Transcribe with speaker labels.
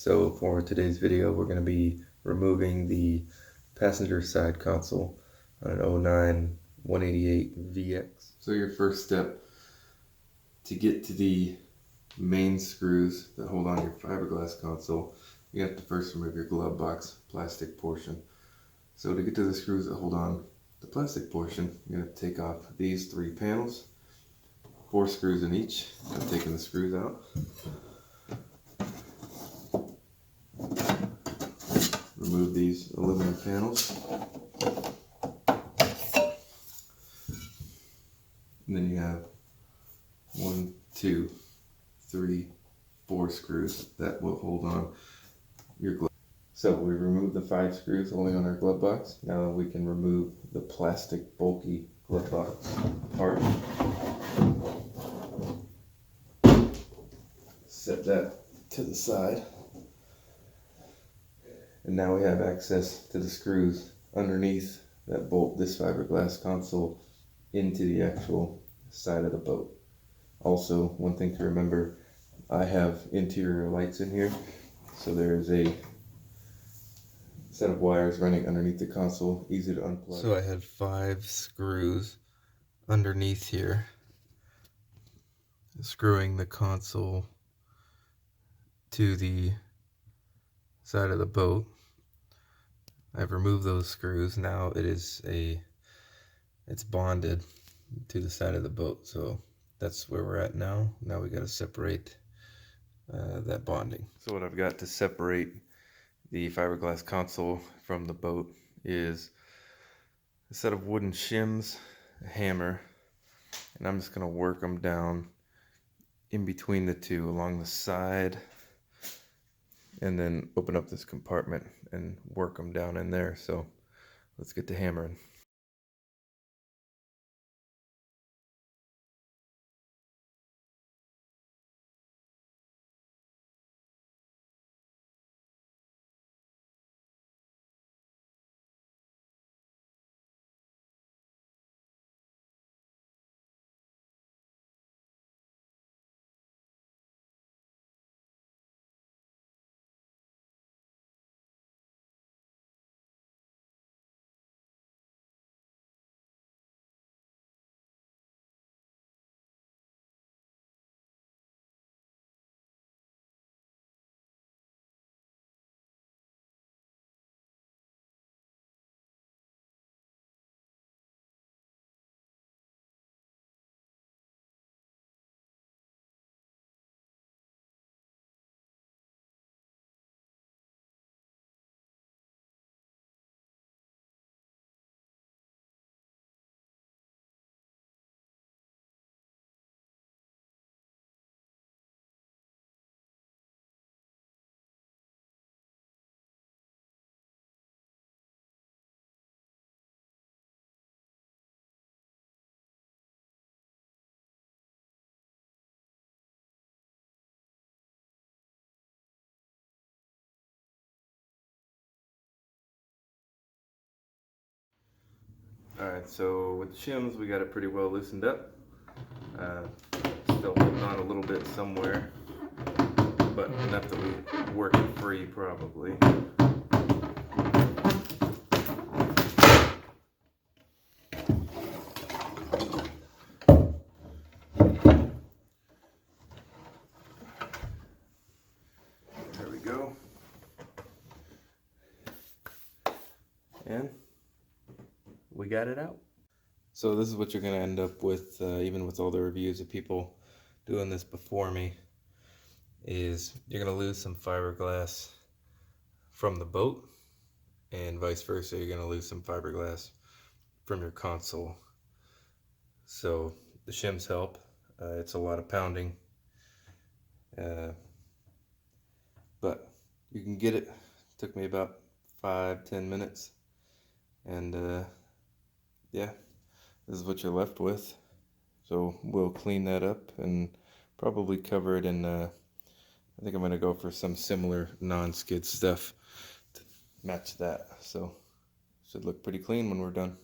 Speaker 1: So for today's video, we're going to be removing the passenger side console on an 09 188 VX. So your first step to get to the main screws that hold on your fiberglass console, you have to first remove your glove box plastic portion. So to get to the screws that hold on the plastic portion, you're going to take off these 3 panels, 4 screws in each. I'm taking the screws out. Remove these aluminum panels. And then you have 1, 2, 3, 4 screws that will hold on your glove. So we removed the 5 screws holding on our glove box. Now we can remove the plastic bulky glove box part. Set that to the side. And now we have access to the screws underneath that bolt this fiberglass console into the actual side of the boat. Also, one thing to remember, I have interior lights in here, so there's a set of wires running underneath the console, easy to unplug. So I had 5 screws underneath here, screwing the console to the side of the boat. I've removed those screws. Now it's bonded to the side of the boat, so that's where we're at now. Now we got to separate that bonding. So what I've got to separate the fiberglass console from the boat is a set of wooden shims, a hammer, and I'm just going to work them down in between the two along the side, and then open up this compartment and work them down in there. So let's get to hammering. Alright, so with the shims we got it pretty well loosened up. Still holding on a little bit somewhere, but enough that we work it free probably. There we go. And we got it out. So this is what you're going to end up with, even with all the reviews of people doing this before me, is you're going to lose some fiberglass from the boat, and vice versa, you're going to lose some fiberglass from your console. So the shims help. It's a lot of pounding, but you can get it. Took me about 5-10 minutes, and yeah, this is what you're left with. So we'll clean that up and probably cover it in, I think I'm going to go for some similar non-skid stuff to match that. So it should look pretty clean when we're done.